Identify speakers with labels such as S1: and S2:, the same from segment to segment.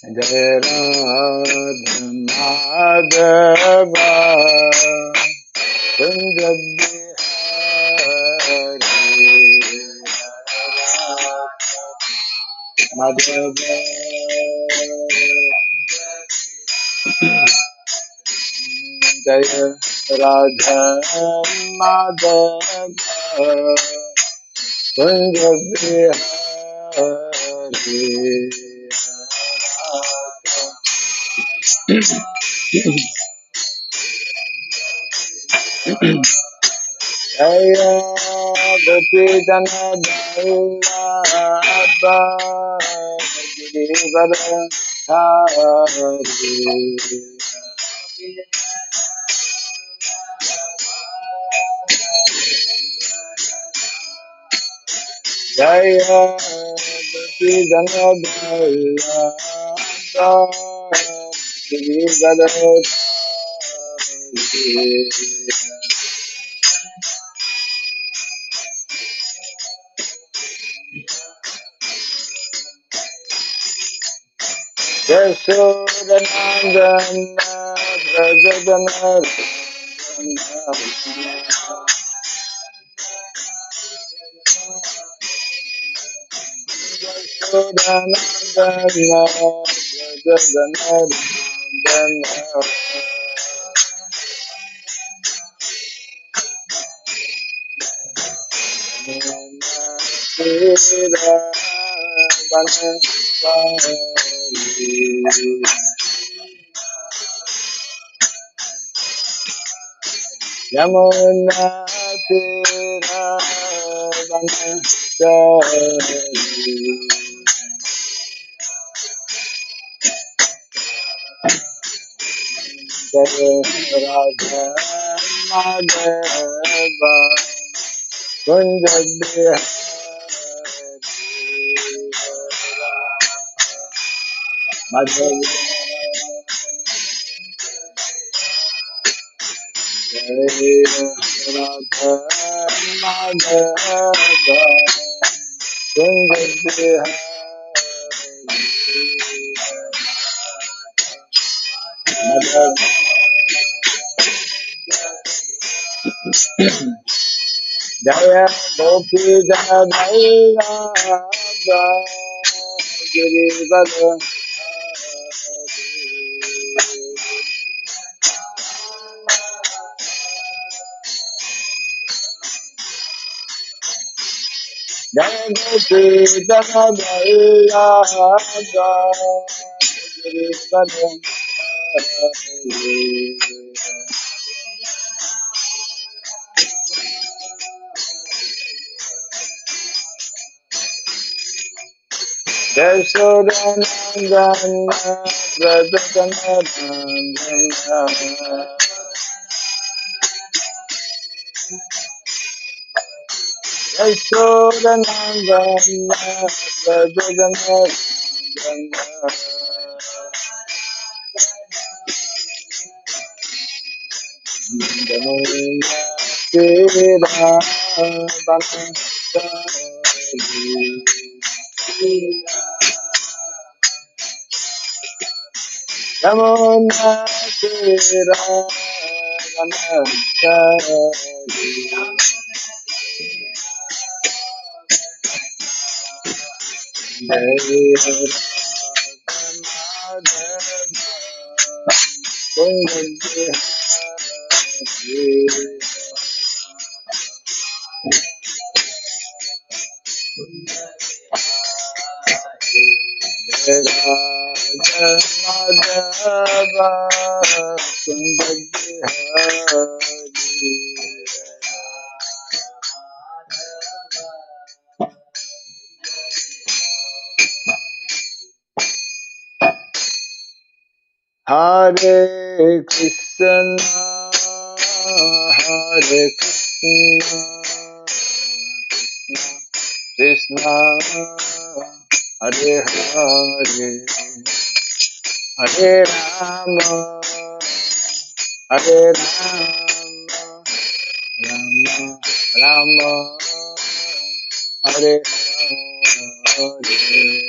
S1: Jai Radha Madhava Kunja Bihari Madhava Jaya Radha Madhava Kunja Bihari Jaya Gopi Jana Dallabha Girivara Hari Jaya Gopi Jana Dallabha Girivara Hari Yashodanandana Brajadanandana Yashodanandana Brajadanandana Srila Yamuna Tira Vanachari Jaya Radha Madhava Kunja Bihari Madhava Jaya Radha Madhava Kunja Bihari Madhava Jaya Gopi Jadalabha Girivara Jaya Gopi Jadalabha Girivara Yashodanandana Brajadanandana Yashodanandana Brajadanandana Jamuna Tira Vanachari Yamuna Tira Vanachari Jaya Madhava Kunja Madhava Hare Krishna Hare Krishna Krishna Hare Hare Hare Rama Hare Rama Rama Rama Hare Hare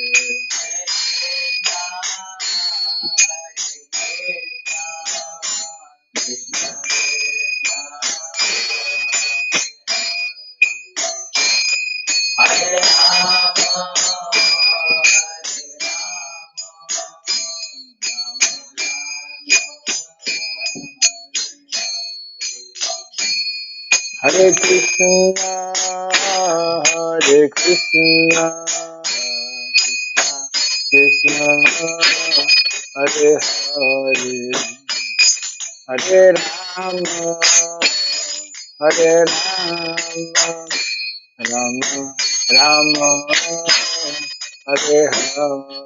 S1: Hare Krishna, Hare Krishna, Krishna Krishna, Hare Hare, Hare Rama, Hare Rama, Rama Rama, Hare Hare.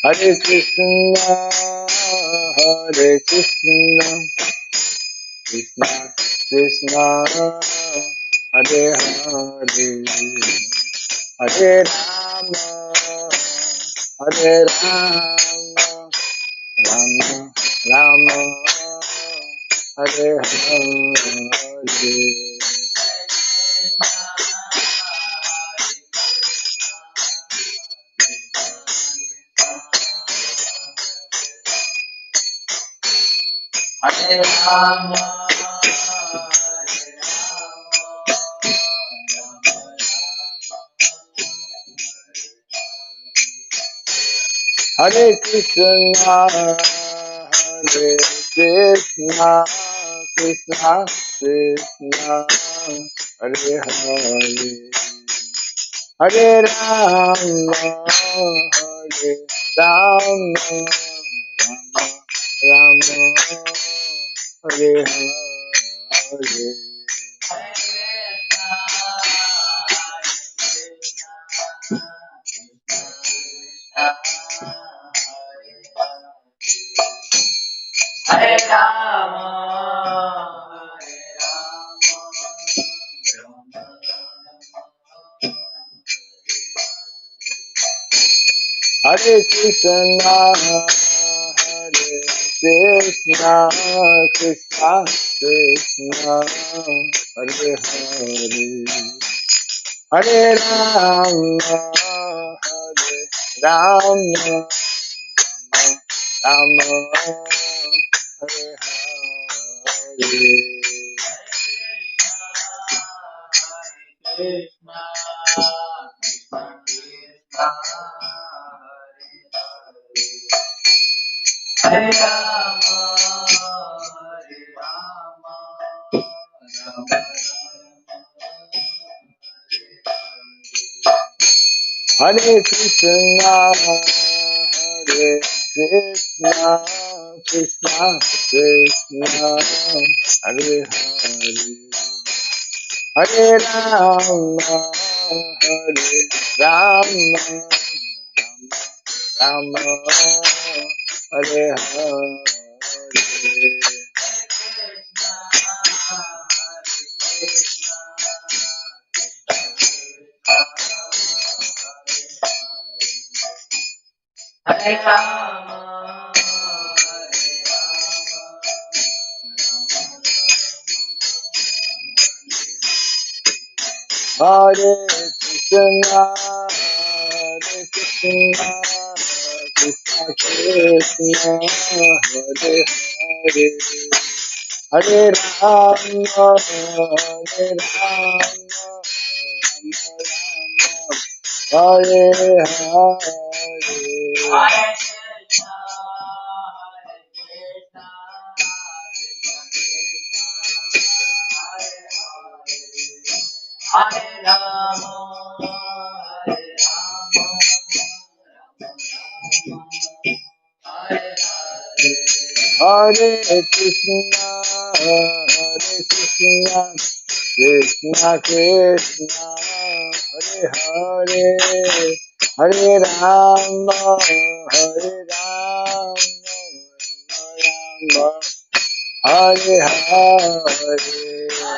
S1: Hare Krishna, Hare Krishna, Krishna Krishna, Hare Hare, Hare Rama, Hare Rama, Rama Rama, Hare Hare. Hare Rama, Hare Krishna, Hare Krishna, Krishna Krishna, Hare Hare, Hare Rama, Hare Rama, Rama Rama, Hare Hare. Hare Rama, Hare Krishna, Hare Krishna, Krishna Krishna, Hare Hare, Hare Rama, Hare Rama, Rama Hare Hare. Hare Rama, Hare Rama, Rama Hare Krishna, Hare Krishna, Krishna Krishna, Hare Hare, Hare Rama, Hare Rama, Rama Hare Hare. Hare Rama, Hare Krishna, Hare Krishna, Krishna Krishna, Hare Hare, Hare Rama, Hare Rama, Hare Hare. Hare Rama, Hare Rama, Hare Krishna, Hare Krishna, Krishna Krishna, Hare Hare, Hare Rama, Hare Rama, Rama Hare Hare.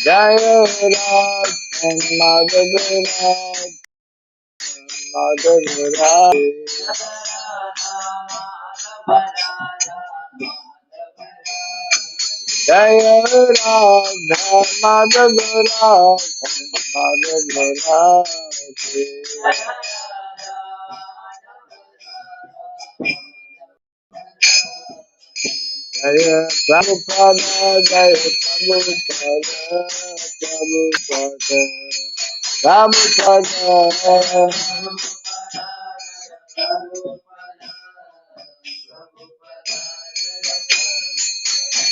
S1: Jaya Raj and Madhav Raj, Madhav Raj. Jaya Radha Madhav Radha Madhav Radha. Jaya Prabhupada, Jaya Prabhupada, Prabhupada, Prabhupada.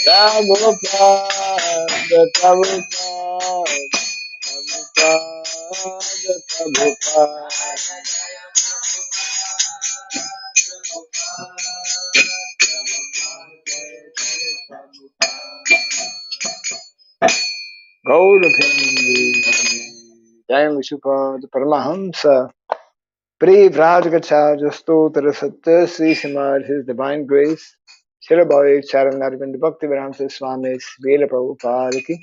S1: Prabhupada, Prabhupada, Prabhupada, Prabhupada. Gaurapindi, Jai Vishupad Paramahamsa, Pri Vrajagacharya Stotra Satya Sri Simar, His Divine Grace, Shirabai Charanarvind Bhakti Vedanta Swami Srila Prabhupada ki,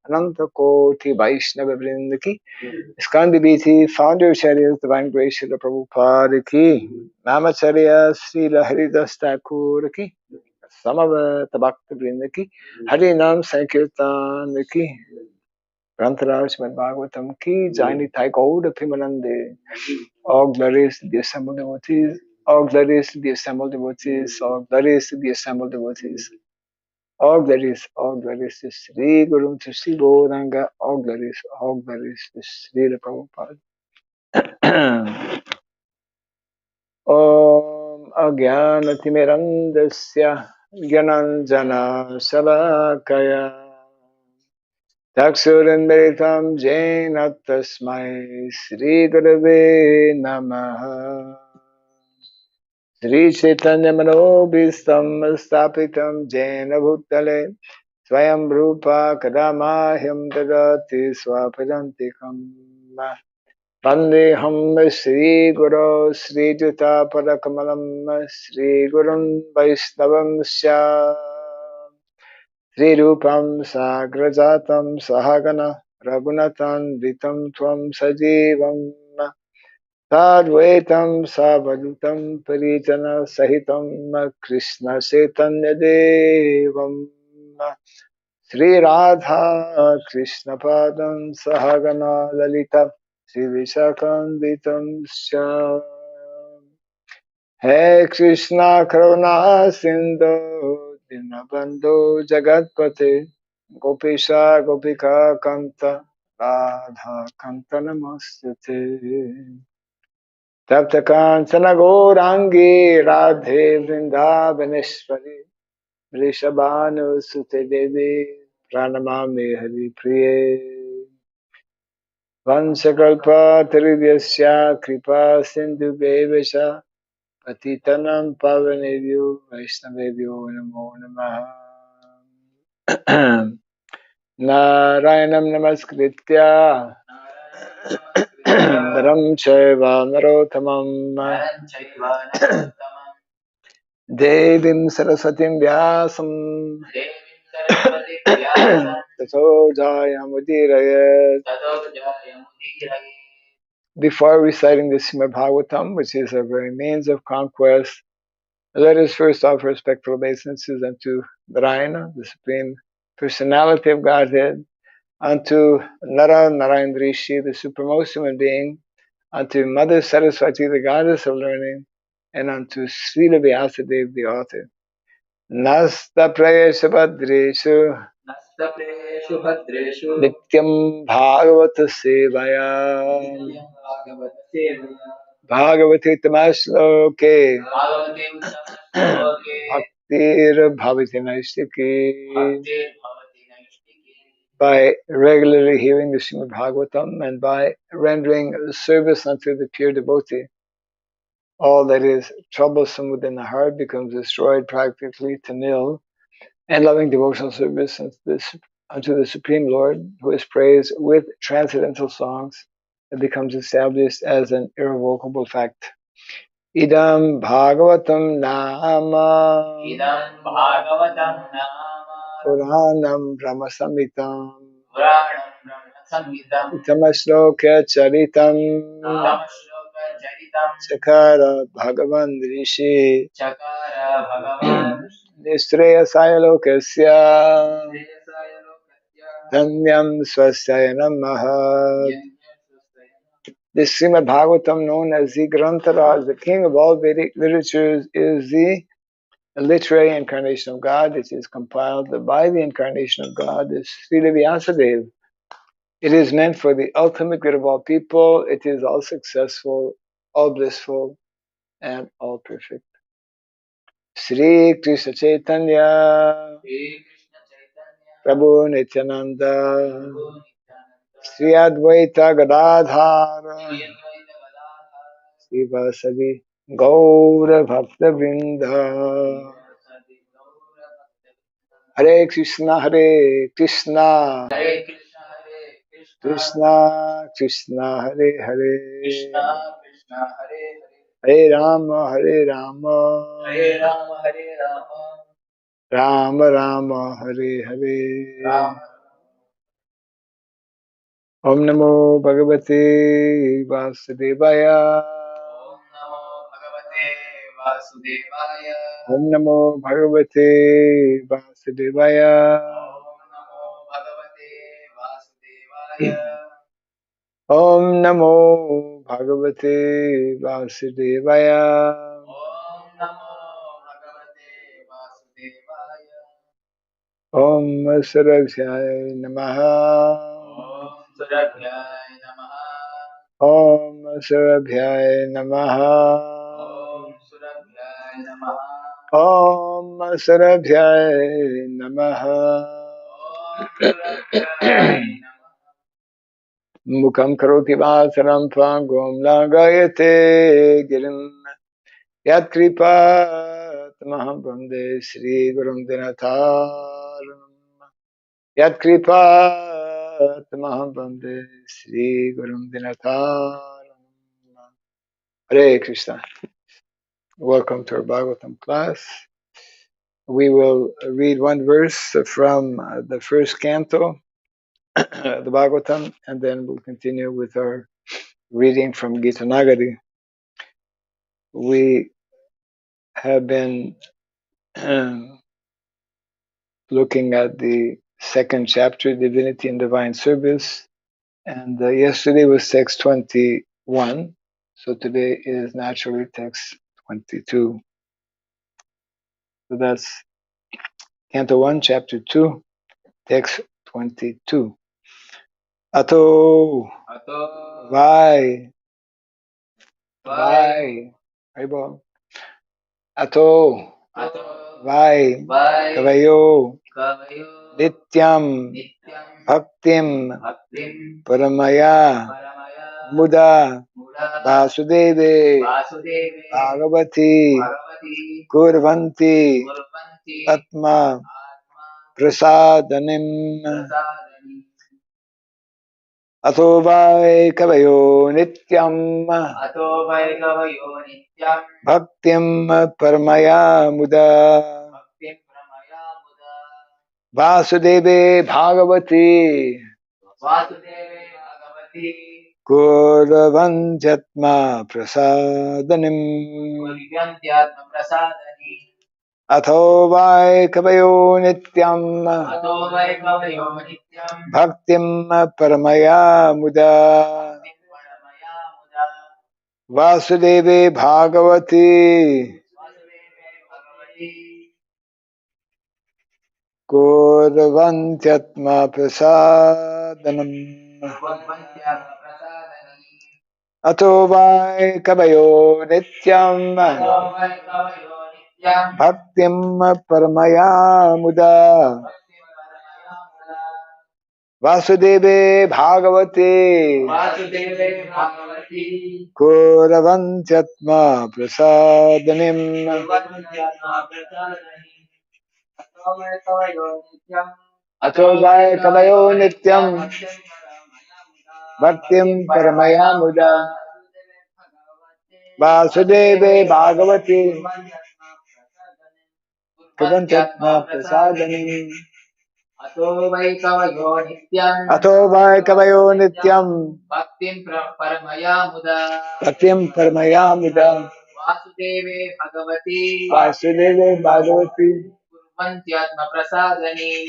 S1: Ananta Koti Vaishnava Vrinda ki, Iskan BBT, Founder Chariots Divine Grace Srila Prabhupada ki, Namacharya Srila Haridas Thakur ki, Samavata Bhakti Vrinda ki, Hari Nam Sankirtan ki, Grantaraj Bhagavatam ki, Jaini Thai Gaur Pimanande. All glories to the assembled devotees, all glories to the assembled devotees, all glories to the assembled devotees, all glories to Sri Guru, to Sri Gauranga, all glories to Sri Prabhupada. Om Agyanatimirandasya Gyananjana Salakaya Taksurinbiritam Jaina Tasmai Sri Gurave Namaha Sri Chaitanya Manobhistam Stapitam Jaina Bhutale Swayam Rupa Kadamahyam Dadati Swapadantikam Vandeham Sri Guru Sri Juta Padakamalam Sri Gurun Vaishnavam Sya Sri Rupam Sagrajatam Sahagana Raghunatan Vitam Tvam Sajivam Sadvaitam Savadutam Parijana Sahitam Krishna Chaitanya Devam Sri Radha Krishna Padam Sahagana Lalita Sri Vishakanvitam Shyam He Krishna Karuna Sindhu Dinabandhu Jagatpate Gopisha Gopika Kanta Radha Kanta Namaste Tapta Kancana Gourangi Radhe Vrindavaneshwari Vrishabhanu Sute Devi Pranamami Hari Priye Vansakalpa Taribhyasya Kripa Sindhu Bevasha Patitanam Pavanebhyo Vaishnavebhyo Namo Namaha Narayanam Namaskritya Naram Chaiva Narottamam Devim Saraswatim Vyasam Tato Jayamudirayat. Before reciting the Srimad Bhagavatam, which is our very means of conquest, let us first offer respectful obeisances unto Narayana, the Supreme Personality of Godhead, unto Nara Narayana the supremmost human being, unto Mother Saraswati, the goddess of learning, and unto Srila Vyasadeva, the author. Nasta Prayesha Bhadreshu Nityam Bhagavata Sevaya Bhagavati Tamasloke Bhaktir Bhavati Naistiki. By regularly hearing the Srimad Bhagavatam and by rendering service unto the pure devotee, all that is troublesome within the heart becomes destroyed practically to nil, and loving devotional service unto the Supreme Lord, who is praised with transcendental songs, it becomes established as an irrevocable fact. Idam Bhagavatam Nama Puranam Brahmasamitam Itamasloka Charitam Chakara Bhagavan Rishi Nistreya Sayalokasya Dhanyam Swasayanam Mahat. This Srimad Bhagavatam, known as the Grantaraj, the king of all Vedic literatures, is the literary incarnation of God. It is compiled by the incarnation of God, the Srila Vyasadeva. It is meant for the ultimate good of all people. It is all successful, all blissful, and all perfect. Sri Krishna Chaitanya Prabhu Nityananda Sri Advaita Gadadhara Srivasadi Gaura Bhakta Vrinda. Hare Krishna Krishna Krishna Hare Hare Hare Rama Rama Rama Hare Hare. Om Namo Bhagavate Vasudevaya. Om Namo Bhagavate Vasudevaya. Om Namo Bhagavate Vasudevaya. Om Sarabhyaya Namaha. Om Sarabhyaya Namaha. Om Sarabhyaya Namaha. Mukam karoti vasaram tvangom lagayate girim yat kripa tamaham bande Sri Gurum Dinataram yat kripa tamaham bande Sri Gurum Dinataram. Hare Krishna. Welcome to our Bhagavatam class. We will read one verse from the first canto, the Bhagavatam, and then we'll continue with our reading from Gitanagari. We have been looking at the second chapter, Divinity and Divine Service, and yesterday was text 21, so today is naturally text 22. So that's Canto 1, Chapter 2, text 22. Ato Vai Haribol. Ato Vai Kavayo Nityam Bhaktim Paramaya Muda Vasudeve Bhagavati Kurvanti Atma Prasadanim Ato vai kavayo nityam bhaktim paramaya muda Vasudeve Bhagavati Gauravanthyatma Prasadanim Atho vai kavayo nityam bhaktim paramaya muda Vasudeve Bhagavati Gauravanthyatma Prasadanam Ato vai kavayo nityam bhaktim paramaya muda Vasudeve Bhagavate Gauravanthyatma Prasadanim Ato vai kavayo nityam bhaktim paramaya muda Vasudeve Bhagavate Gauravanthyatma Prasadanim Ato vai kavayo nityam bhaktim paramaya muda Vasudeve Bhagavati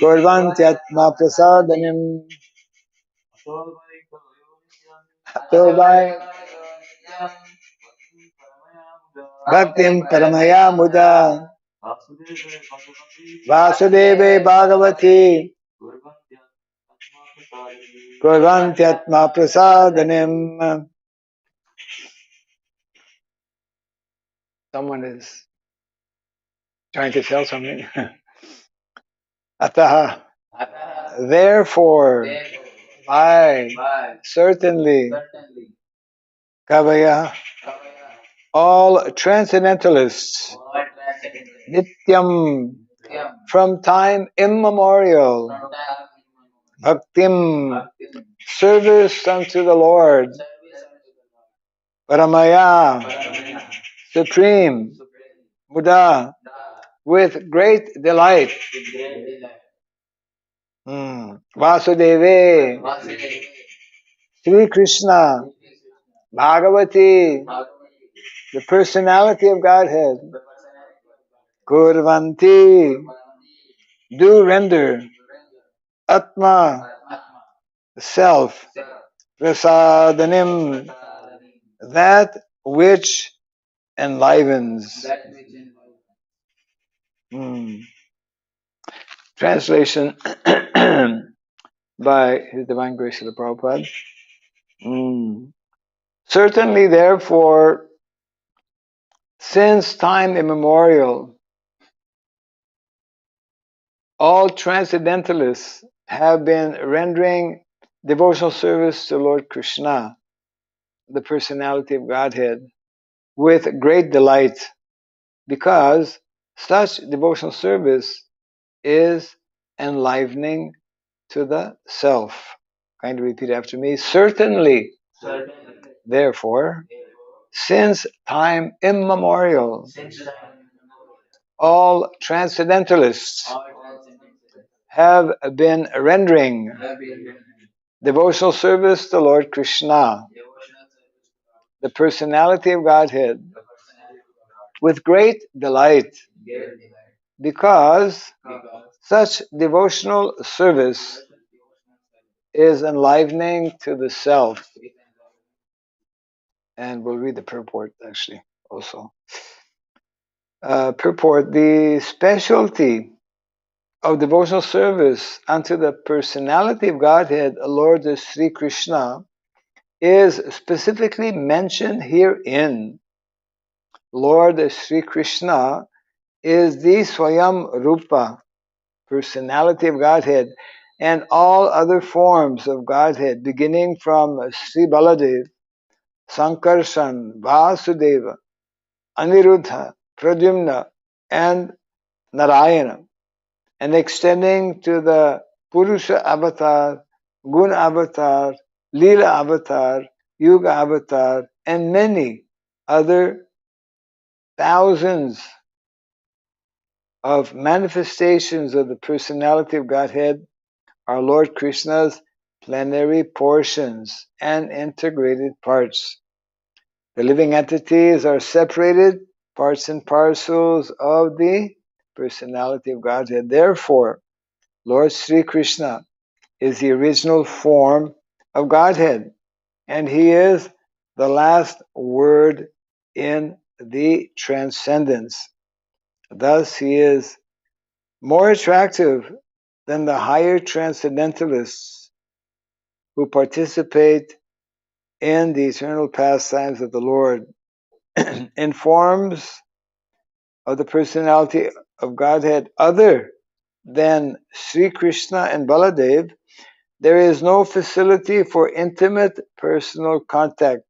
S1: Gauravanthyatma Prasadanim Ato vai bhaktim paramaya muda Vasudeve Bhagavati Gauravanthyatma Prasadanim. Someone is trying to tell something. Ataha. Therefore, by certainly, Kavaya, all transcendentalists, Nityam, from time immemorial, Bhaktim, service unto the Lord, Paramaya, supreme, Buddha, with great delight. Vasudeve, Sri Krishna, Bhagavati, the personality of Godhead, Kurvanti, do render, Atma, self, Prasadanim, that which enlivens. Translation by His Divine Grace of the Prabhupada. Certainly, therefore, since time immemorial, all transcendentalists have been rendering devotional service to Lord Krishna, the personality of Godhead, with great delight, because such devotional service is enlivening to the self. Kindly repeat after me. Certainly, therefore, since time immemorial, all transcendentalists have been rendering devotional service to Lord Krishna, the personality of Godhead, with great delight, because such devotional service is enlivening to the self. And we'll read the purport actually also. Purport: the specialty of devotional service unto the personality of Godhead, Lord Sri Krishna, is specifically mentioned herein. Lord Sri Krishna is the Swayam Rupa, personality of Godhead, and all other forms of Godhead, beginning from Sri Baladev, Sankarshan, Vasudeva, Aniruddha, Pradyumna, and Narayana, and extending to the Purusha avatar, Gun avatar, Leela avatar, Yuga avatar, and many other thousands of manifestations of the personality of Godhead are Lord Krishna's plenary portions and integrated parts. The living entities are separated parts and parcels of the personality of Godhead. Therefore, Lord Sri Krishna is the original form of Godhead, and he is the last word in the transcendence. Thus, he is more attractive than the higher transcendentalists who participate in the eternal pastimes of the Lord. In forms of the personality of Godhead other than Sri Krishna and Baladev, there is no facility for intimate personal contact,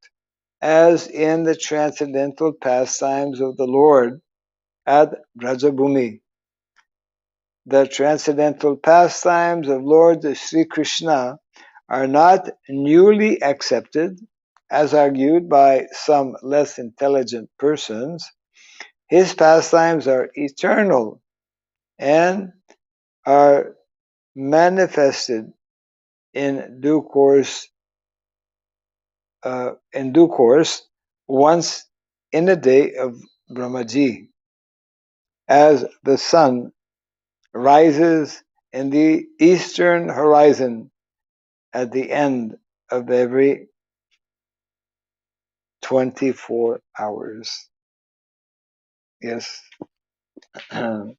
S1: as in the transcendental pastimes of the Lord at Brajabhumi. The transcendental pastimes of Lord Sri Krishna are not newly accepted, as argued by some less intelligent persons. His pastimes are eternal and are manifested in due course. Once in a day of Brahmaji, as the sun rises in the eastern horizon at the end of every 24 hours. Yes. So,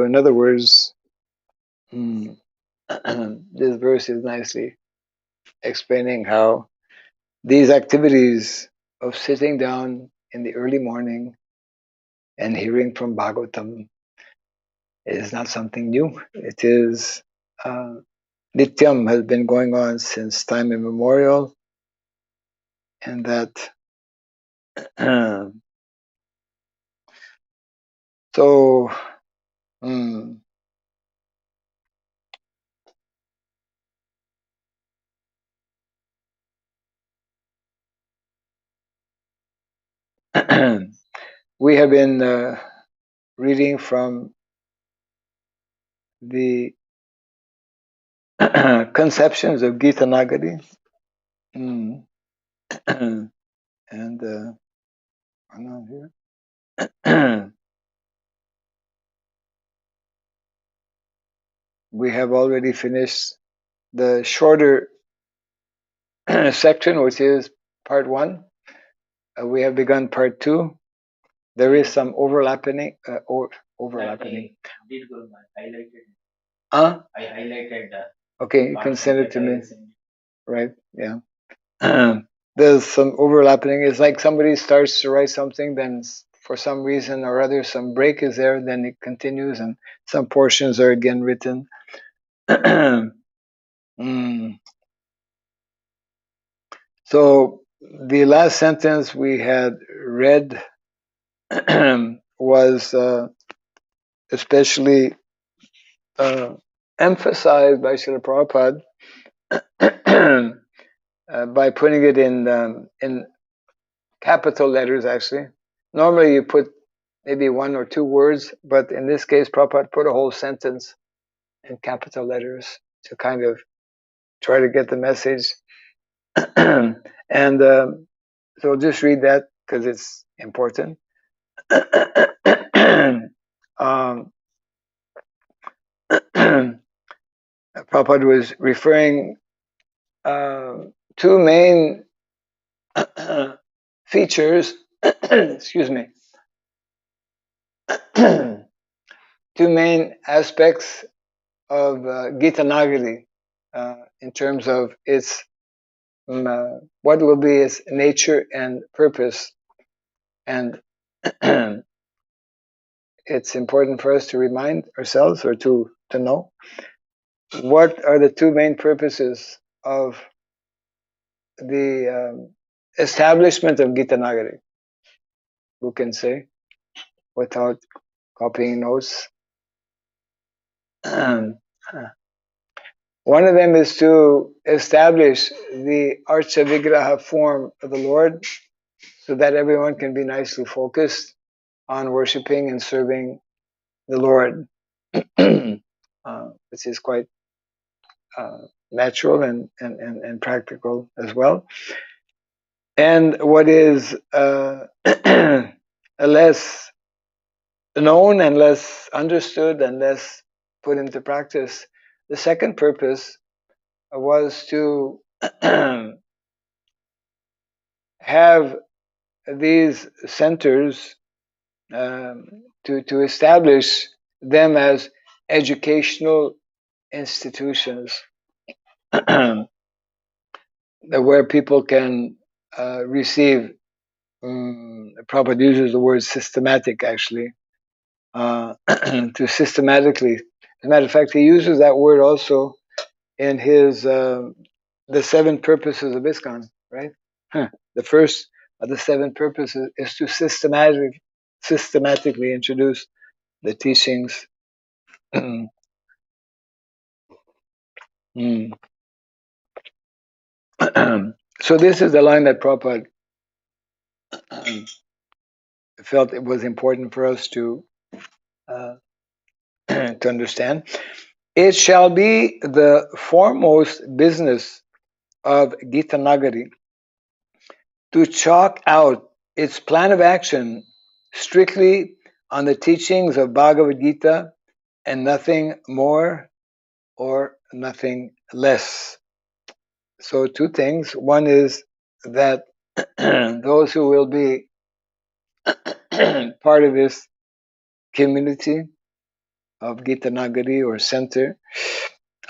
S1: in other words, this verse is nicely explaining how these activities of sitting down in the early morning and hearing from Bhagavatam is not something new. It is Nityam, has been going on since time immemorial, and that so we have been reading from the conceptions of Gitanagari, and hang on here. We have already finished the shorter section, which is part 1. We have begun part 2. There is some overlapping. Overlapping. I highlighted. I highlighted that. Okay, you can send it to me. Right? Yeah. There's some overlapping. It's like somebody starts to write something, then for some reason or other, some break is there, then it continues, and some portions are again written. So the last sentence we had read was especially emphasized by Srila Prabhupada by putting it in capital letters. Actually, normally you put maybe 1 or 2 words, but in this case, Prabhupada put a whole sentence in capital letters to kind of try to get the message. And so just read that because it's important. Prabhupada was referring 2 main features, excuse me, 2 main aspects of Gitanagari in terms of its what will be its nature and purpose. And it's important for us to remind ourselves or to know what are the 2 main purposes of the establishment of Gitanagari. Who can say without copying notes? One of them is to establish the Archa Vigraha form of the Lord so that everyone can be nicely focused on worshiping and serving the Lord, which is quite natural and practical as well. And what is less known and less understood and less put into practice, the second purpose was to have these centers, to establish them as educational institutions where people can receive. Prabhupada uses the word systematic, actually, to systematically. As a matter of fact, he uses that word also in his the seven purposes of ISKCON, right? The first of the seven purposes is to systematically introduce the teachings. Mm. So this is the line that Prabhupada felt it was important for us to to understand. It shall be the foremost business of Gitanagari to chalk out its plan of action strictly on the teachings of Bhagavad-Gita and nothing more or nothing less. So two things. One is that those who will be part of this community of Gitanagari or center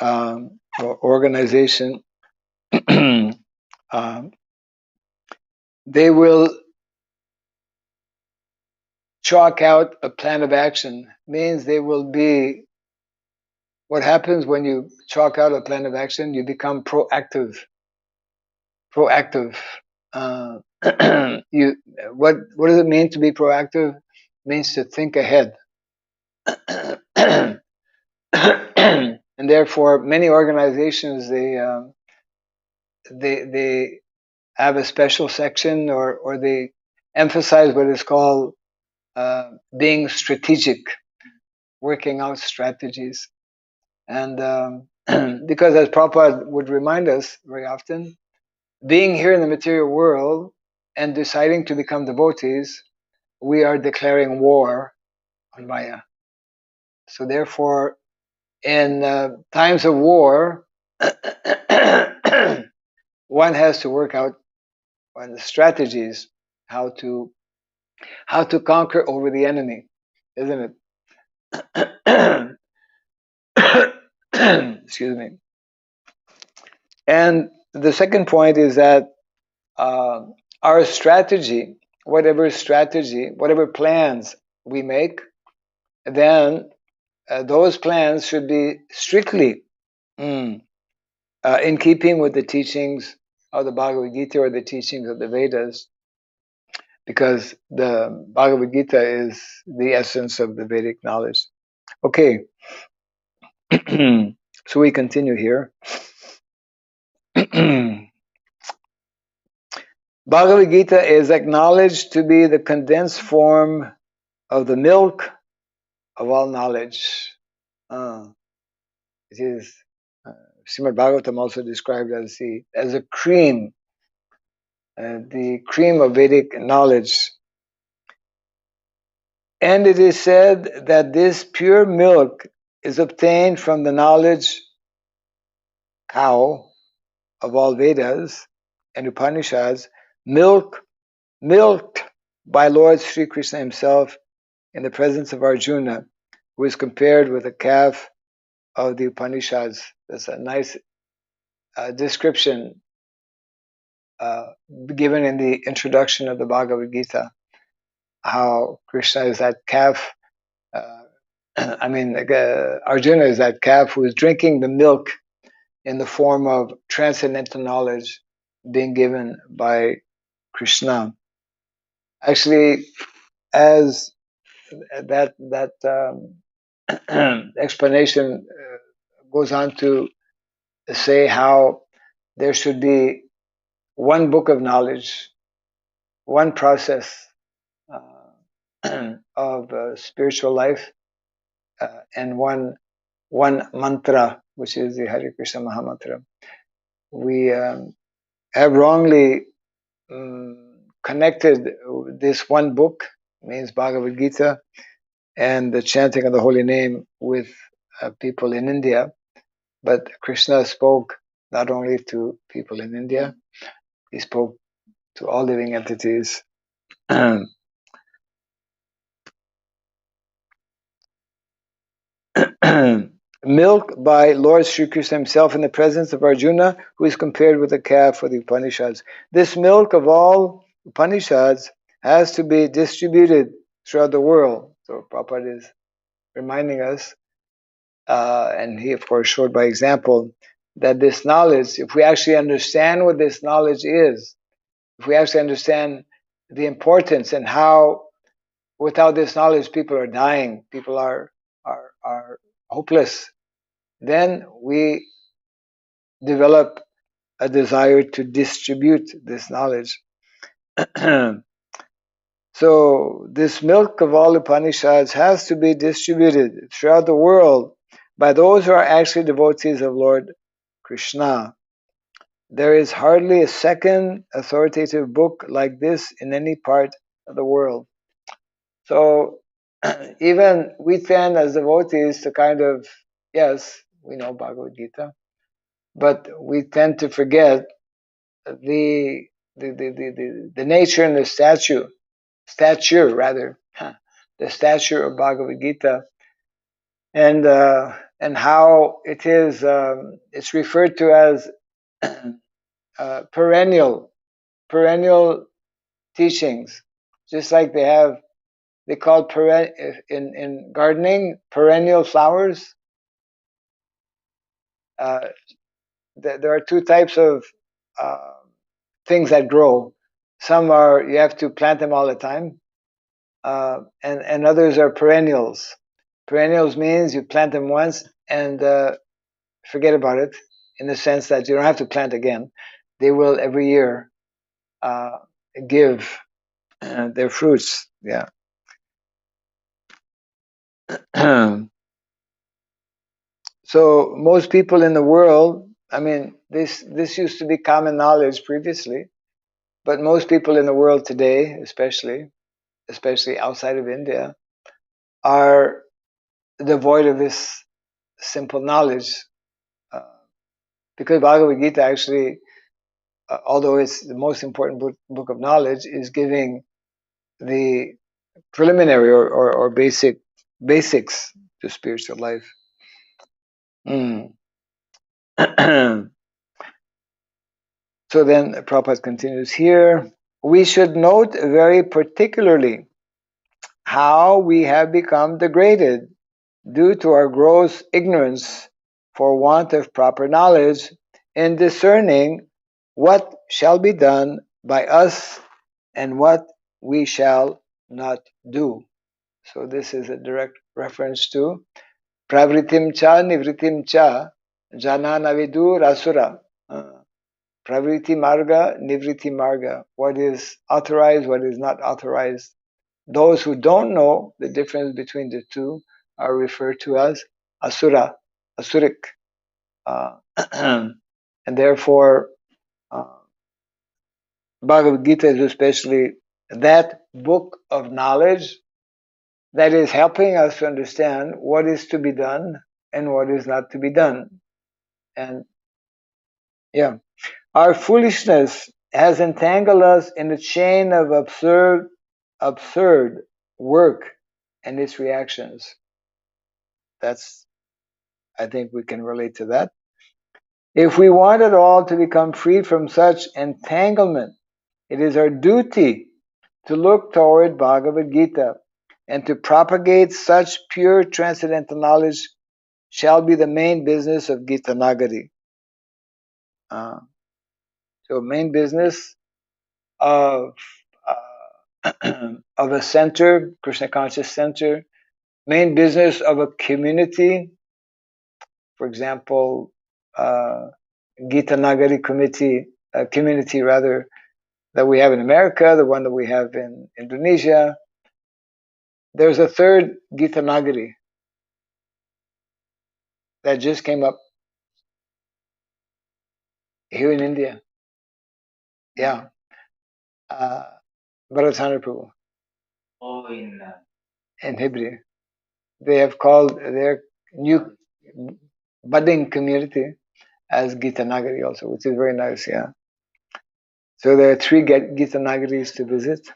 S1: or organization, they will chalk out a plan of action. Means they will be, what happens when you chalk out a plan of action? You become proactive. Proactive. You what does it mean to be proactive? It means to think ahead. And therefore, many organizations they have a special section, or they emphasize what is called being strategic, working out strategies. And because, as Prabhupada would remind us very often, being here in the material world and deciding to become devotees, we are declaring war on Maya. So therefore, in times of war, one has to work out on the strategies, how to conquer over the enemy, isn't it? Excuse me. And the second point is that our strategy, whatever plans we make, then those plans should be strictly in keeping with the teachings of the Bhagavad-Gita or the teachings of the Vedas, because the Bhagavad-Gita is the essence of the Vedic knowledge. Okay, so we continue here. Bhagavad-Gita is acknowledged to be the condensed form of the milk of all knowledge. It is Srimad Bhagavatam also described as a cream, the cream of Vedic knowledge. And it is said that this pure milk is obtained from the knowledge cow of all Vedas and Upanishads, milked by Lord Sri Krishna himself in the presence of Arjuna, who is compared with a calf of the Upanishads. That's a nice description given in the introduction of the Bhagavad Gita, how Krishna is that calf. Arjuna is that calf who is drinking the milk in the form of transcendental knowledge being given by Krishna. Actually, as that explanation goes on to say how there should be one book of knowledge, one process of spiritual life, and one mantra, which is the Hare Krishna Mahamantra. We have wrongly connected this one book, means Bhagavad-Gita, and the chanting of the holy name with people in India. But Krishna spoke not only to people in India, he spoke to all living entities. Milk by Lord Sri Krishna himself in the presence of Arjuna, who is compared with a calf for the Upanishads. This milk of all Upanishads has to be distributed throughout the world. So Prabhupada is reminding us, and he of course showed by example, that this knowledge, if we actually understand what this knowledge is, if we actually understand the importance and how without this knowledge people are dying, people are hopeless, then we develop a desire to distribute this knowledge. So this milk of all Upanishads has to be distributed throughout the world by those who are actually devotees of Lord Krishna. There is hardly a second authoritative book like this in any part of the world. So even we tend as devotees to kind of, yes, we know Bhagavad-Gita, but we tend to forget the nature and the stature rather, the stature of Bhagavad-Gita, and how it is it's referred to as perennial teachings, just like they call in gardening perennial flowers. There are two types of things that grow. Some are you have to plant them all the time, and others are perennials. Perennials means you plant them once and forget about it, in the sense that you don't have to plant again. They will every year give their fruits. Yeah. So most people in the world, I mean, this used to be common knowledge previously, but most people in the world today, especially outside of India, are devoid of this simple knowledge. Because Bhagavad Gita actually, although it's the most important book of knowledge, is giving the preliminary or basics to spiritual life. So then Prabhupada continues here. We should note very particularly how we have become degraded due to our gross ignorance for want of proper knowledge in discerning what shall be done by us and what we shall not do. So this is a direct reference to pravritim cha nivritim cha janana vidur asura. Pravriti marga, nivriti marga. What is authorized, what is not authorized. Those who don't know the difference between the two are referred to as asura, asuric. And therefore, Bhagavad Gita is especially that book of knowledge that is helping us to understand what is to be done and what is not to be done. And yeah. Our foolishness has entangled us in a chain of absurd work and its reactions. I think we can relate to that. If we want at all to become free from such entanglement, it is our duty to look toward Bhagavad Gita, and to propagate such pure transcendental knowledge shall be the main business of Gitanagari. So main business of of a center, Krishna conscious center, main business of a community, for example, Gitanagari community rather, that we have in America, the one that we have in Indonesia. There's a third Gitanagari that just came up here in India. Yeah. Bharatana Prabhu. Oh, in Hebrew. They have called their new budding community as Gitanagari also, which is very nice, yeah. So there are 3 Gitanagaris to visit.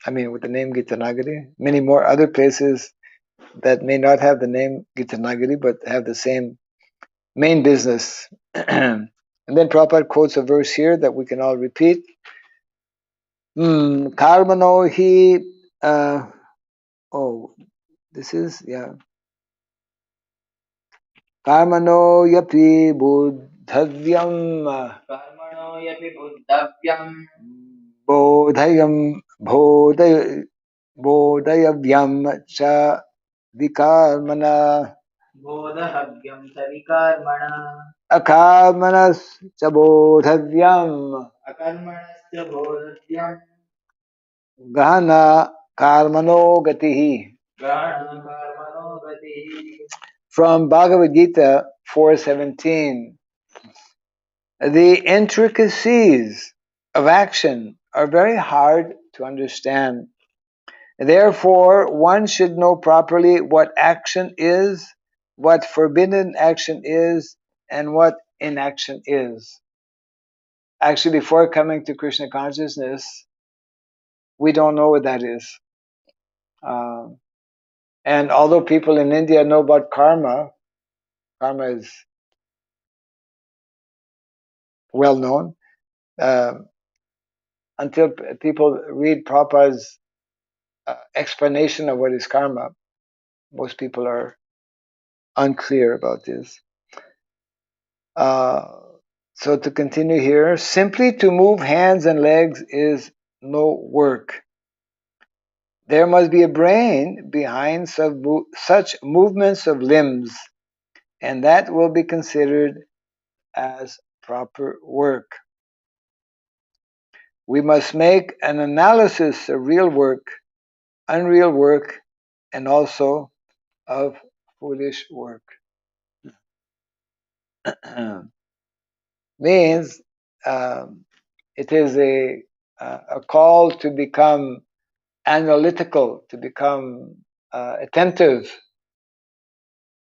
S1: I mean, with the name Gitanagari. Many more other places that may not have the name Gitanagari, but have the same main business. And then Prabhupada quotes a verse here that we can all repeat. Karmano hi, this is, yeah. Karmano yapi buddhavyam. Karmano yapi buddhavyam. Bodhayavyam cha vikarmana. Bodhavyam cha vikarmana. Akarmanas cha bodhavyam. Akarmanas cha bodhavyam. Gahana karmano gatihi. Gahana karmano gatihi. From Bhagavad-Gita 4:17. The intricacies of action are very hard to understand. Therefore, one should know properly what action is, what forbidden action is, and what inaction is. Actually, before coming to Krishna consciousness, we don't know what that is. And although people in India know about karma, karma is well known, until people read Prabhupada's explanation of what is karma, most people are unclear about this. So to continue here, simply to move hands and legs is no work. There must be a brain behind such movements of limbs, and that will be considered as proper work. We must make an analysis of real work, unreal work, and also of foolish work. Means it is a call to become analytical, to become attentive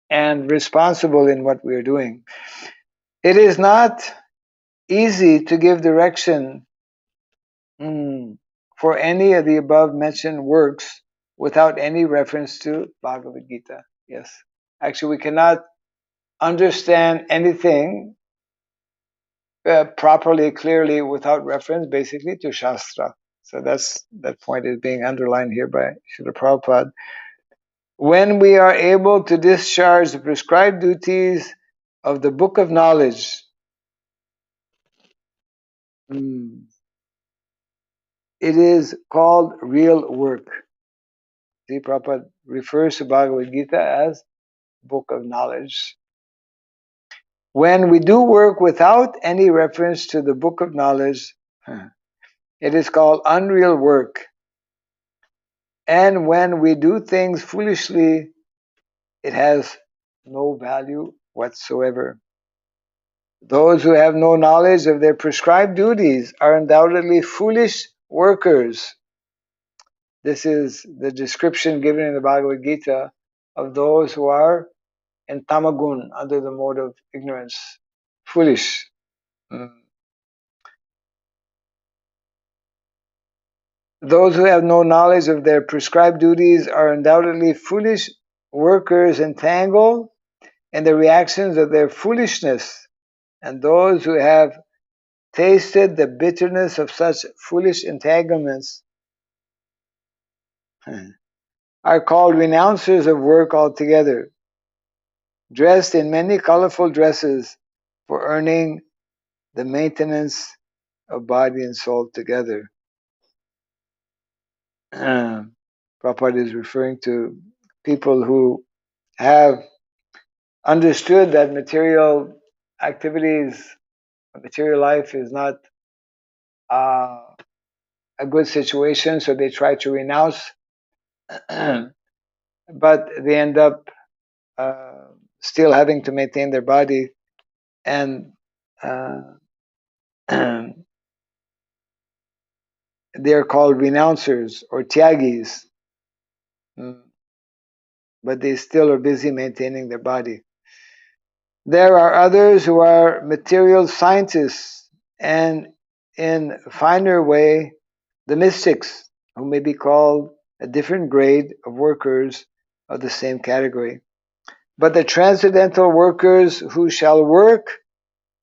S1: and responsible in what we are doing. It is not easy to give direction for any of the above mentioned works without any reference to Bhagavad-Gita. Yes. Actually, we cannot understand anything properly, clearly, without reference, basically, to Shastra. So that point is being underlined here by Srila Prabhupada. When we are able to discharge the prescribed duties of the book of knowledge, it is called real work. See, Prabhupada refers to Bhagavad Gita as book of knowledge. When we do work without any reference to the book of knowledge, it is called unreal work. And when we do things foolishly, it has no value whatsoever. Those who have no knowledge of their prescribed duties are undoubtedly foolish workers. This is the description given in the Bhagavad Gita of those who are in tamagun, under the mode of ignorance. Foolish. Those who have no knowledge of their prescribed duties are undoubtedly foolish workers entangled in the reactions of their foolishness, and those who have tasted the bitterness of such foolish entanglements are called renouncers of work altogether, dressed in many colorful dresses for earning the maintenance of body and soul together. Prabhupada is referring to people who have understood that material activities Material life is not a good situation, so they try to renounce, but they end up still having to maintain their body, and uh, they're called renouncers or tyagis, but they still are busy maintaining their body. There are others who are material scientists, and in a finer way, the mystics, who may be called a different grade of workers of the same category. But the transcendental workers who shall work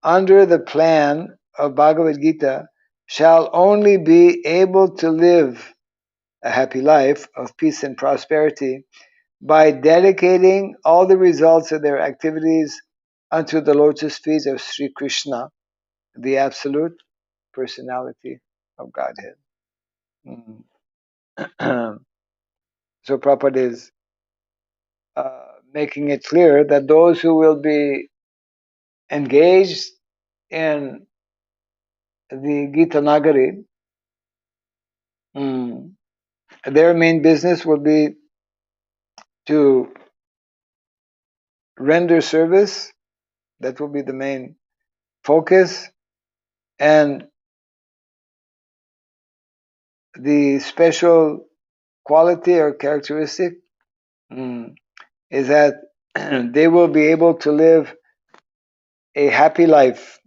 S1: under the plan of Bhagavad-Gita shall only be able to live a happy life of peace and prosperity by dedicating all the results of their activities unto the lotus feet of Sri Krishna, the Absolute Personality of Godhead. So Prabhupada is making it clear that those who will be engaged in the Gitanagari, their main business will be to render service. That will be the main focus. And the special quality or characteristic is that they will be able to live a happy life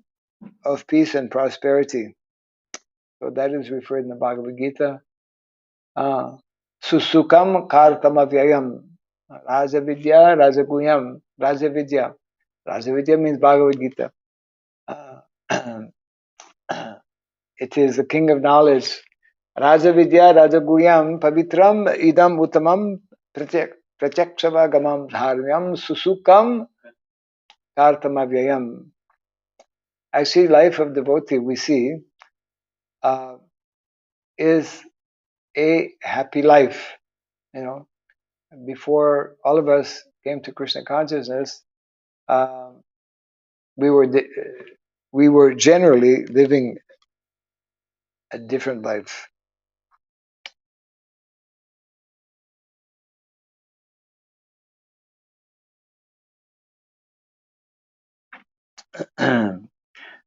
S1: of peace and prosperity. So that is referred in the Bhagavad-Gita. Susukam kartamavyayam rajavidya rajaguyam rajavidya. Rajavidya means Bhagavad-Gita. It is the king of knowledge. Rajavidya rajaguyam pavitram idam uttamam pratyakshavagamam dharmyam susukam kartamavyayam. Actually, life of devotee we see is a happy life. You know, before all of us came to Krishna consciousness, we were generally living a different life.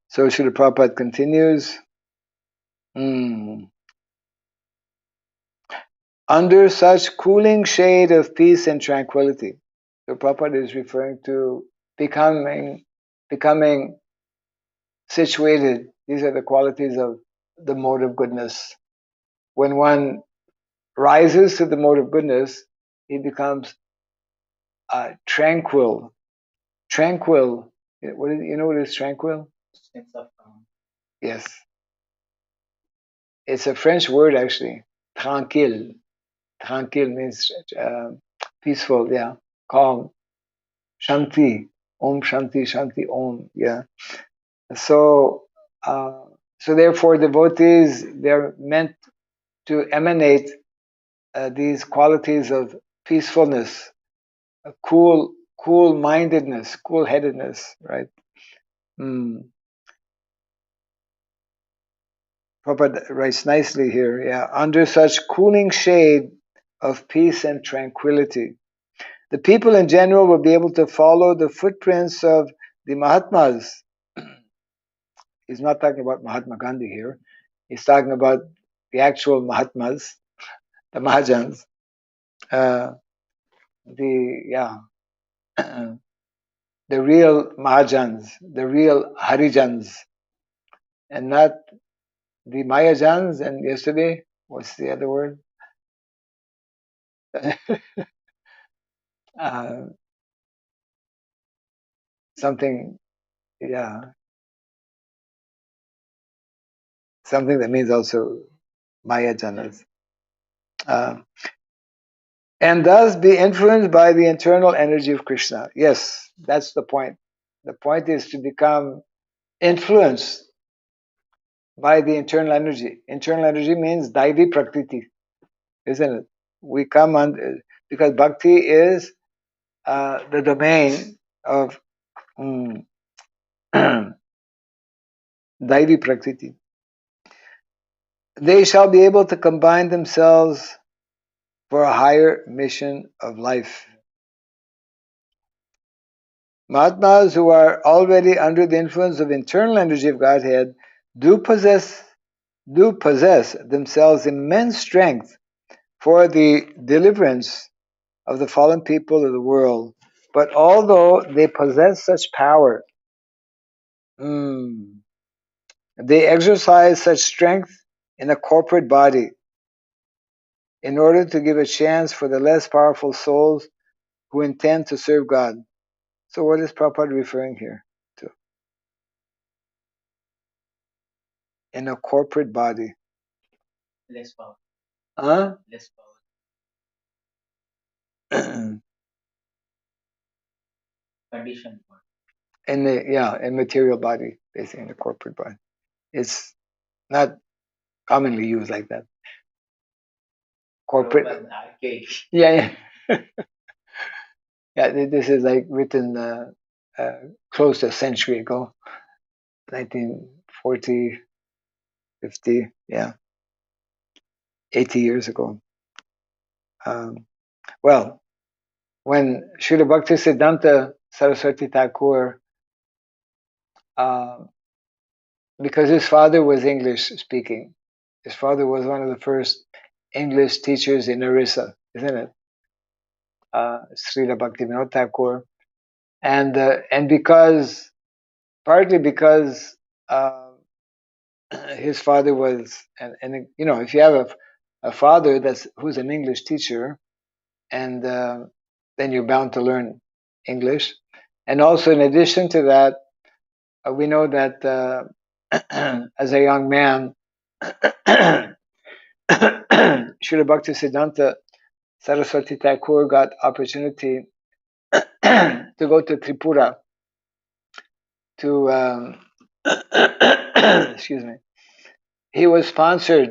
S1: So Srila Prabhupada continues. Under such cooling shade of peace and tranquility. So Prabhupada is referring to becoming situated. These are the qualities of the mode of goodness. When one rises to the mode of goodness, he becomes tranquil. Tranquil. What is, you know what is tranquil? Yes. It's a French word actually. Tranquille. Tranquille means peaceful, yeah. Calm. Shanti. Om Shanti Shanti Om. Yeah. So therefore devotees, they're meant to emanate these qualities of peacefulness, cool-mindedness, cool-headedness, right? Prabhupada writes nicely here, yeah. Under such cooling shade of peace and tranquility, the people in general will be able to follow the footprints of the Mahatmas. He's not talking about Mahatma Gandhi here. He's talking about the actual Mahatmas, the Mahajans, the real Mahajans, the real Harijans, and not the Mayajans. And yesterday, what's the other word? Something, yeah, something that means also Mayajanas. And thus be influenced by the internal energy of Krishna. Yes, that's the point. The point is to become influenced by the internal energy. Internal energy means Daivi Prakriti, isn't it? We come on, because bhakti is the domain of Daivi Prakriti. They shall be able to combine themselves for a higher mission of life. Mahatmas who are already under the influence of internal energy of Godhead do possess themselves immense strength for the deliverance of the fallen people of the world. But although they possess such power, they exercise such strength in a corporate body in order to give a chance for the less powerful souls who intend to serve God. So what is Prabhupada referring here to? In a corporate body.
S2: Less power.
S1: Huh?
S2: Less power. Conditioned body.
S1: In material body, basically in the corporate body. It's not commonly used like that. Corporate. Yeah. Yeah, this is like written close to a century ago, 1940, 50, 80 years ago. Well, when Srila Bhaktisiddhanta Saraswati Thakur, because his father was English speaking, his father was one of the first English teachers in Orissa, isn't it? Srila Bhaktivinoda Thakur, and partly because his father was, and you know, if you have a father who's an English teacher, and then you're bound to learn English, and also in addition to that, we know that as a young man, Srila Bhaktisiddhanta Saraswati Thakur got opportunity to go to Tripura to excuse me. He was sponsored.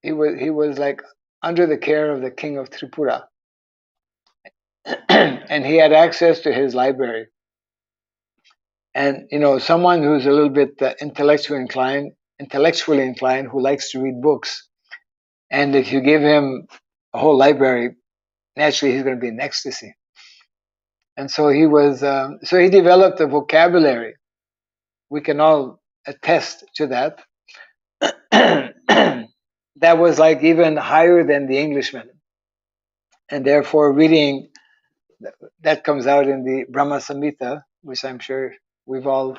S1: He was like under the care of the king of Tripura, and he had access to his library. And you know, someone who's a little bit intellectually inclined, who likes to read books, and if you give him a whole library, naturally he's going to be in ecstasy. And so he was. So he developed a vocabulary. We can all attest to that. That was like even higher than the Englishman, and therefore reading that comes out in the Brahma Samhita, which I'm sure we've all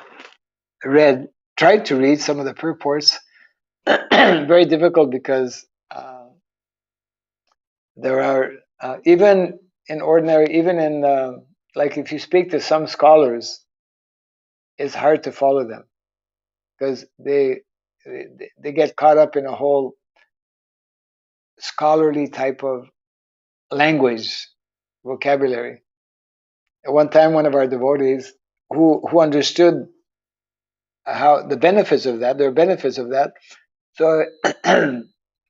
S1: tried to read some of the purports. Very difficult because there are even in like if you speak to some scholars, it's hard to follow them because they get caught up in a whole scholarly type of language vocabulary. At one time, one of our devotees who understood how the benefits of that, there are benefits of that. So the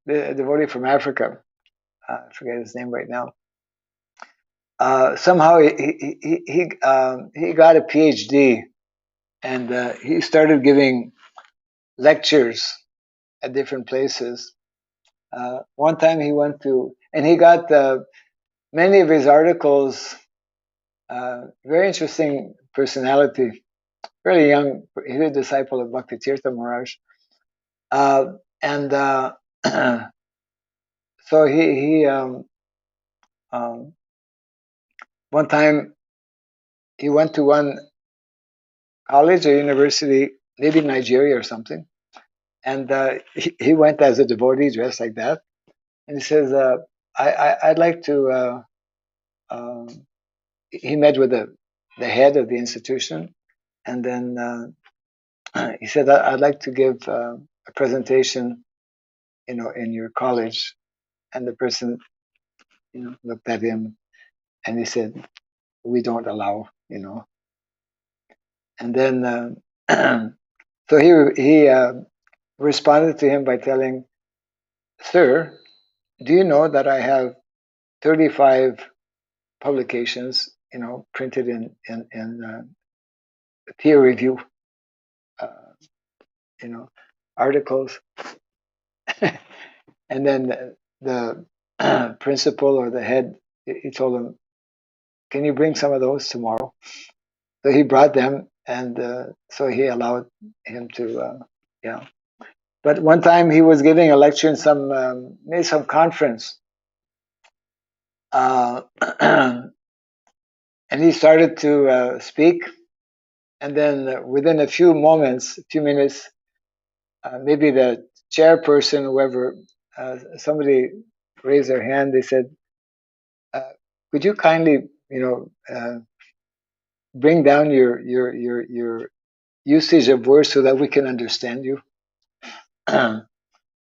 S1: devotee from Africa, I forget his name right now. Somehow he got a PhD, and he started giving lectures at different places. One time he went to, and he got many of his articles. Very interesting personality, really young. He's a disciple of Bhakti Tirtha Maharaj, and so he one time he went to one college or university, maybe in Nigeria or something, and he went as a devotee dressed like that, and he says, I'd like to he met with the head of the institution, and then he said, I'd like to give a presentation, you know, in your college. And the person, you know, looked at him and he said, we don't allow, you know. And then so he responded to him by telling, sir, do you know that I have 35 publications, you know, printed in peer review articles. And then the principal or the head, he told him, "Can you bring some of those tomorrow?" So he brought them, and so he allowed him to, yeah. But one time he was giving a lecture in maybe some conference, and he started to speak, and then within a few minutes, maybe the chairperson, whoever, somebody raised their hand. They said, "Could you kindly, bring down your usage of words so that we can understand you?" So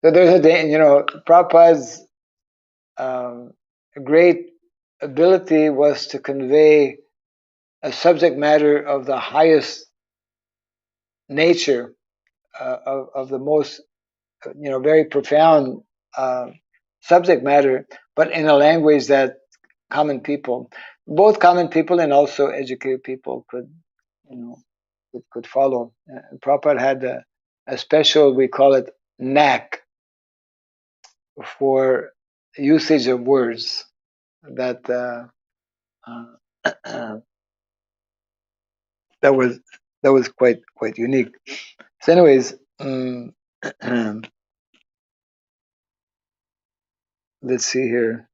S1: there's Prabhupada's great ability was to convey a subject matter of the highest nature, of the most, very profound subject matter, but in a language that both common people and also educated people you know, could follow. Prabhupada had a special, we call it knack for usage of words that that was quite unique. So, anyways, let's see here.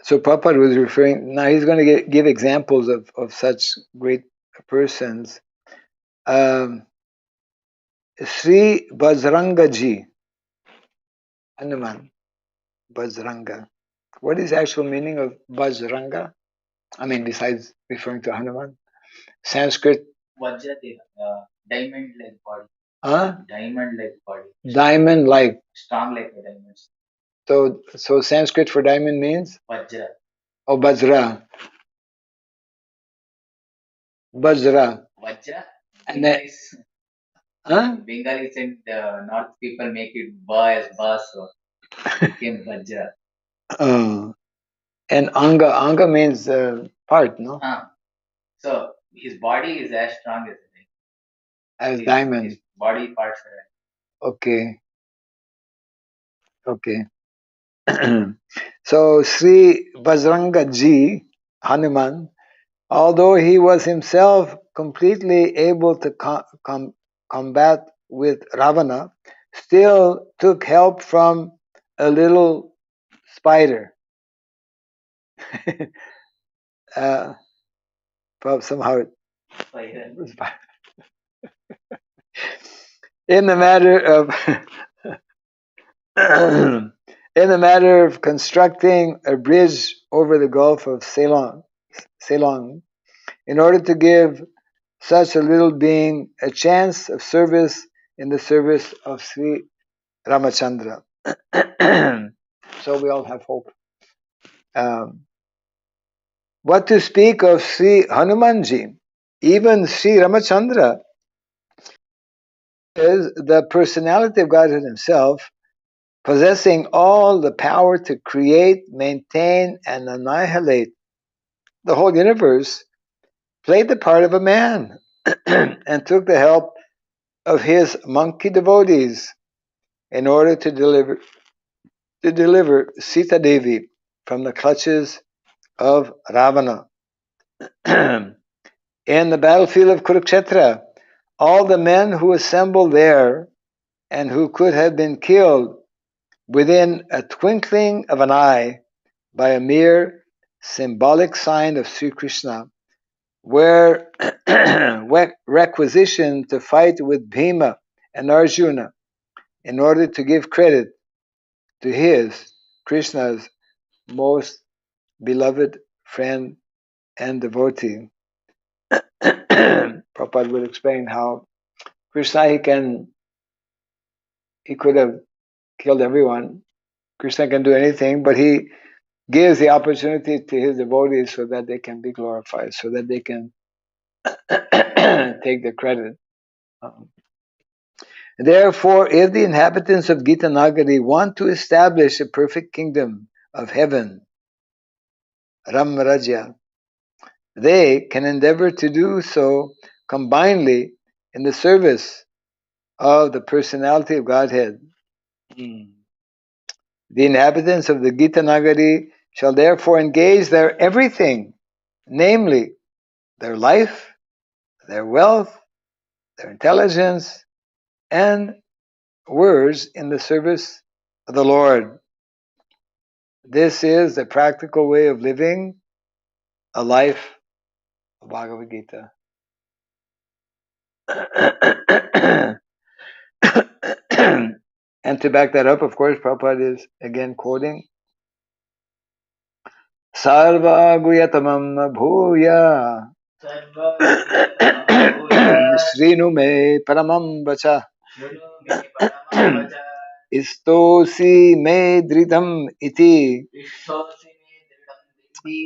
S1: So Prabhupada was referring, now he's going to give examples of such great persons. Sri Bajrangaji, Hanuman, Bajranga. What is the actual meaning of Bajranga? I mean, besides referring to Hanuman, Sanskrit.
S2: Vajra, diamond-like body.
S1: Huh?
S2: Diamond-like body.
S1: Diamond-like.
S2: Strong like a diamond.
S1: So Sanskrit for diamond means?
S2: Vajra.
S1: Oh, Bajra. Bajra.
S2: Vajra.
S1: And then, huh?
S2: Bengalis and North people make it ba as ba, so it became Vajra.
S1: And Anga means part, no?
S2: So his body is as strong as
S1: diamond.
S2: His body parts are.
S1: Okay. So Sri Bajrangaji, Hanuman, although he was himself completely able to combat with Ravana, still took help from a little spider. Somehow in the matter of in the matter of constructing a bridge over the Gulf of Ceylon, in order to give such a little being a chance of service in the service of Sri Ramachandra. So we all have hope. What to speak of Sri Hanumanji? Even Sri Ramachandra is the personality of Godhead himself, possessing all the power to create, maintain, and annihilate the whole universe, played the part of a man and took the help of his monkey devotees in order to deliver Sita Devi from the clutches of Ravana. In the battlefield of Kurukshetra, all the men who assembled there and who could have been killed within a twinkling of an eye by a mere symbolic sign of Sri Krishna were requisitioned to fight with Bhima and Arjuna in order to give credit to his, Krishna's, most beloved friend and devotee. Prabhupada will explain how Krishna, he could have killed everyone. Krishna can do anything, but he gives the opportunity to his devotees so that they can be glorified, so that they can take the credit. Therefore, if the inhabitants of Gitanagari want to establish a perfect kingdom of heaven, Ramaraja, they can endeavor to do so combinedly in the service of the personality of Godhead. The inhabitants of the Gitanagari shall therefore engage their everything, namely their life, their wealth, their intelligence, and words in the service of the Lord. This is the practical way of living a life of Bhagavad-Gita. And to back that up, of course, Prabhupada is again quoting Sarva Guyatamam Bhuya Srinu Me Paramam Vacha Istosi Me Dridam Iti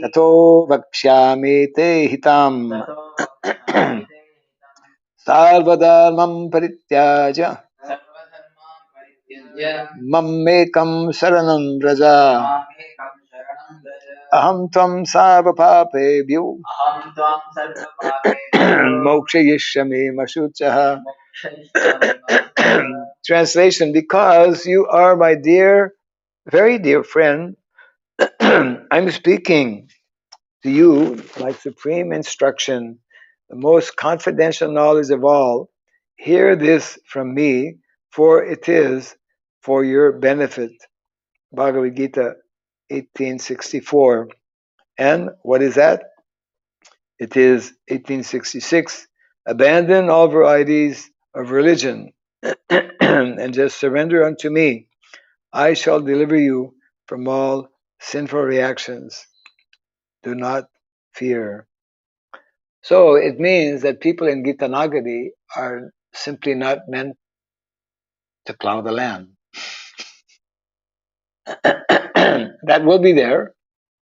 S1: Tato Vakshyami Te Hitam Sarvadharmam Parityaja Mammekam Saranam Raja Aham Tvam Sarva Papebhyo Mokshayishyami Mashuchaha. Translation: because you are my dear, very dear friend, I'm speaking to you my supreme instruction, the most confidential knowledge of all. Hear this from me, for it is for your benefit. Bhagavad-Gita 1864. And what is that? It is 1866. Abandon all varieties of religion and just surrender unto me. I shall deliver you from all sinful reactions. Do not fear. So it means that people in Gitanagari are simply not meant to plow the land. That will be there,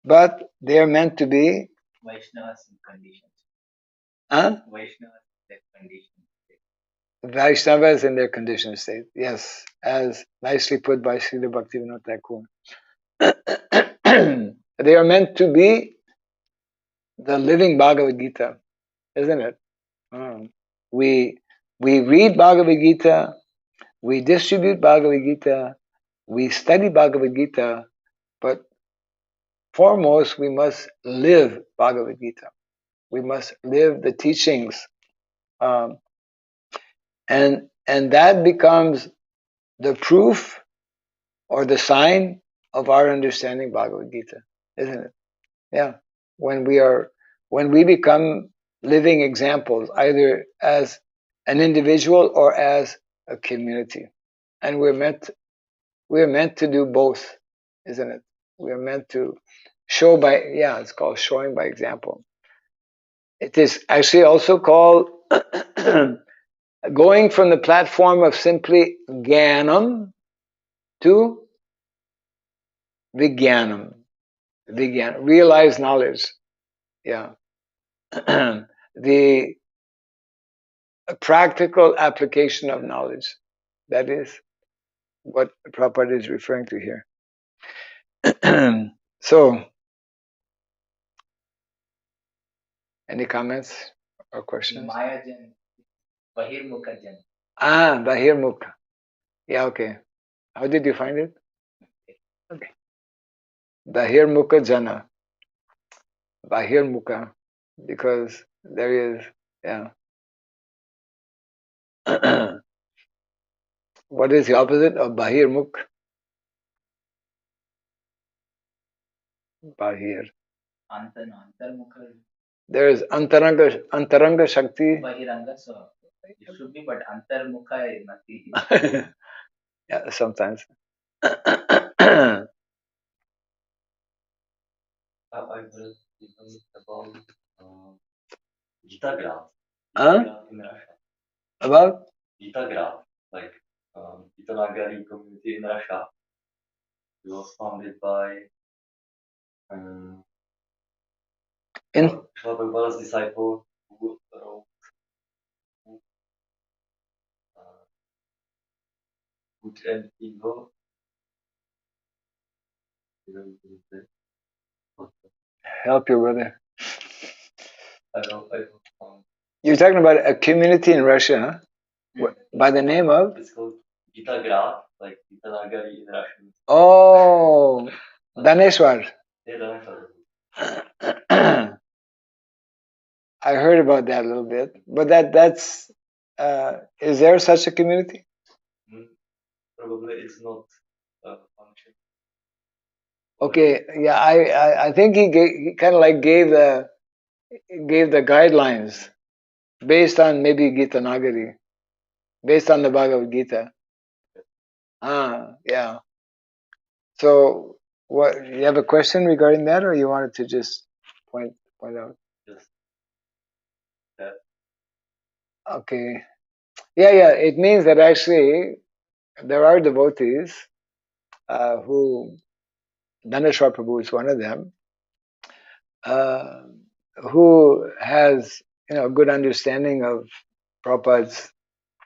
S1: but they are meant to be
S2: Vaishnavas in conditions.
S1: Vaishnavas in their conditioned state. Yes, as nicely put by Srila Bhaktivinoda Thakur. They are meant to be the living Bhagavad Gita, isn't it? We read Bhagavad Gita, we distribute Bhagavad Gita, we study Bhagavad Gita, but foremost we must live Bhagavad Gita. We must live the teachings, and that becomes the proof or the sign of our understanding Bhagavad Gita, isn't it? Yeah. When we become living examples, either as an individual or as a community. And we're meant to do both, isn't it? We're meant to show by, it's called showing by example. It is actually also called going from the platform of simply Jnanam to Vijnanam. Realized knowledge. Yeah. The practical application of knowledge. That is what Prabhupada is referring to here. So, any comments or questions?
S2: Mayajan, Bahirmukhajan.
S1: Bahirmukha. Yeah, okay. How did you find it? Okay. Bahirmukha Jana. Bahirmukha. Because there is, What is the opposite of Bahirmukh? Bahir.
S2: Antarmukha.
S1: There is Antaranga Shakti.
S2: Bahiranga, so it should be, but Antarmukha is nothing.
S1: Yeah, sometimes.
S3: I've read about Gitagram. In Russia.
S1: About?
S3: Gitagram, like Gitanagari community in Russia. It was founded by Prabhupada's disciple who good and evil.
S1: Help your brother.
S3: I don't
S1: You're talking about a community in Russia, huh? What, by the name of?
S3: It's called NAGARI, like Gitanagari in Russian.
S1: Oh, Daneshwar.
S3: Yeah, Daneshwar.
S1: I heard about that a little bit, but that's is there such a community?
S3: Probably it's not functioning.
S1: Okay, yeah, I think he kind of like gave the guidelines based on maybe Gitanagari, based on the Bhagavad-Gita. Yeah. So, what you have a question regarding that, or you wanted to just point out?
S3: Just that.
S1: Okay. Yeah. It means that actually there are devotees who Dhaneshwar Prabhu is one of them, who has a good understanding of Prabhupada's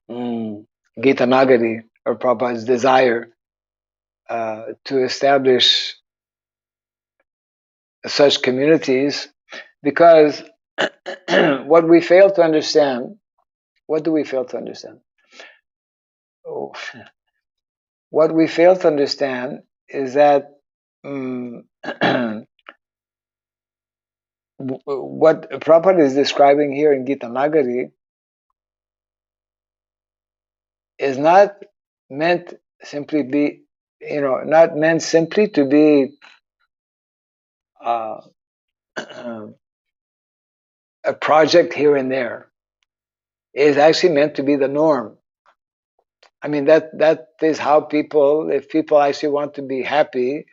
S1: Gitanagari, or Prabhupada's desire to establish such communities, because what we fail to understand, what do we fail to understand? Oh, what we fail to understand is that what Prabhupada is describing here in Gitanagari is not meant simply be, not meant simply to be uh, a project here and there. It is actually meant to be the norm. I mean, that is how people, if people actually want to be happy,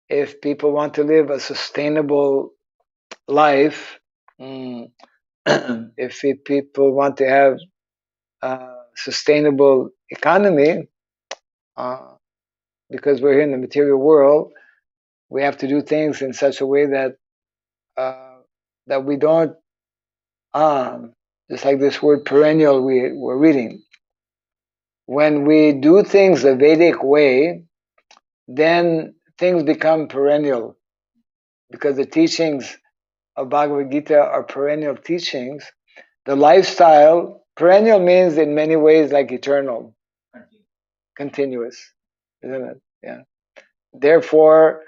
S1: if people want to live a sustainable life, if people want to have a sustainable economy, because we're here in the material world, we have to do things in such a way that that we don't, just like this word perennial we're reading. When we do things the Vedic way, then things become perennial, because the teachings of Bhagavad-Gita are perennial teachings. The lifestyle, perennial means in many ways like eternal, continuous, isn't it? Yeah. Therefore,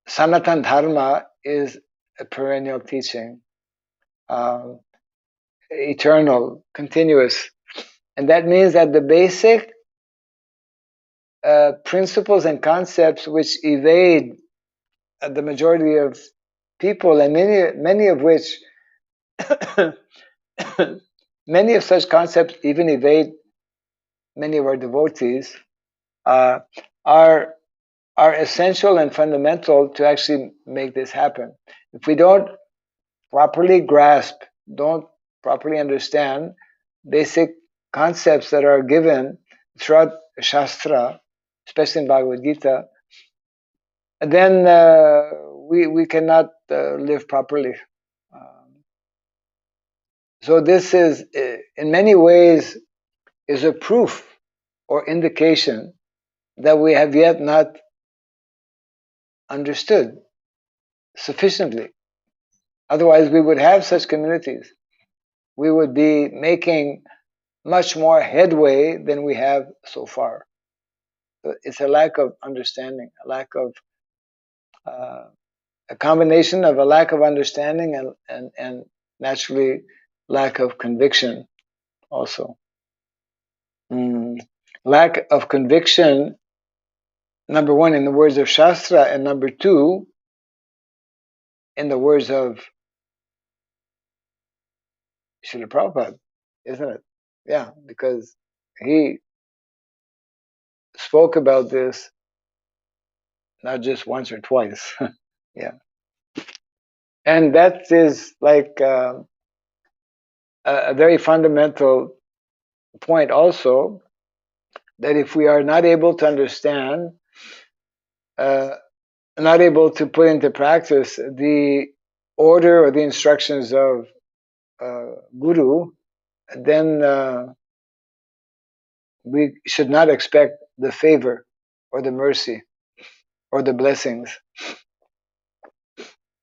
S1: Sanatan Dharma is a perennial teaching, eternal, continuous. And that means that the basic principles and concepts which evade the majority of people, and many of which, many of such concepts even evade many of our devotees, are essential and fundamental to actually make this happen. If we don't properly grasp, don't properly understand basic concepts that are given throughout Shastra, especially in Bhagavad-Gita, then we cannot live properly. So this is, in many ways, is a proof or indication that we have yet not understood sufficiently. Otherwise, we would have such communities. We would be making much more headway than we have so far. So it's a lack of understanding, a lack of a combination of a lack of understanding and naturally lack of conviction also. Lack of conviction, number one, in the words of Shastra, and number two, in the words of Srila Prabhupada, isn't it? Yeah, because he spoke about this not just once or twice. Yeah. And that is like a very fundamental point also, that if we are not able to understand, not able to put into practice the order or the instructions of Guru, then we should not expect the favor or the mercy or the blessings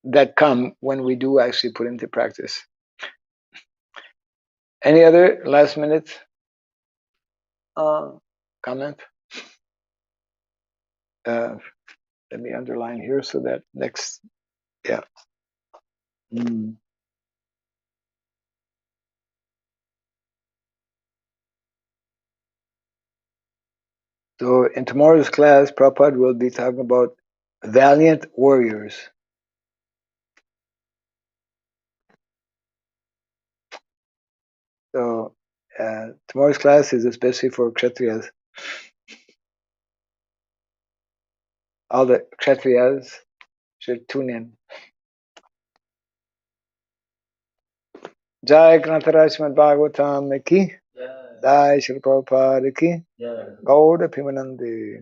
S1: that come when we do actually put into practice. Any other last minute comment? Let me underline here so that next, yeah. So in tomorrow's class, Prabhupada will be talking about valiant warriors. So tomorrow's class is especially for Kshatriyas. All the Kshatriyas should tune in. Jai Grantaraj Srimad Bhagavatam ki, Jai Shri Prabhupada ki, Gauda Pimanandi.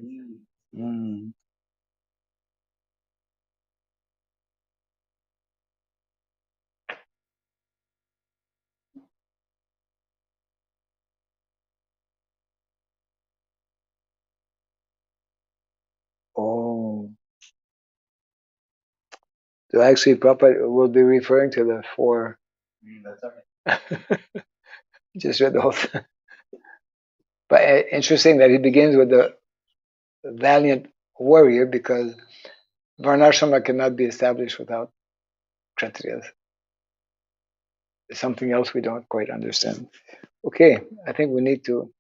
S1: Oh. So actually Prabhupada will be referring to the four.
S2: That's okay.
S1: Just read the whole thing. But interesting that he begins with the valiant warrior because Varnasrama cannot be established without Kshatriyas. It's something else we don't quite understand. Okay, I think we need to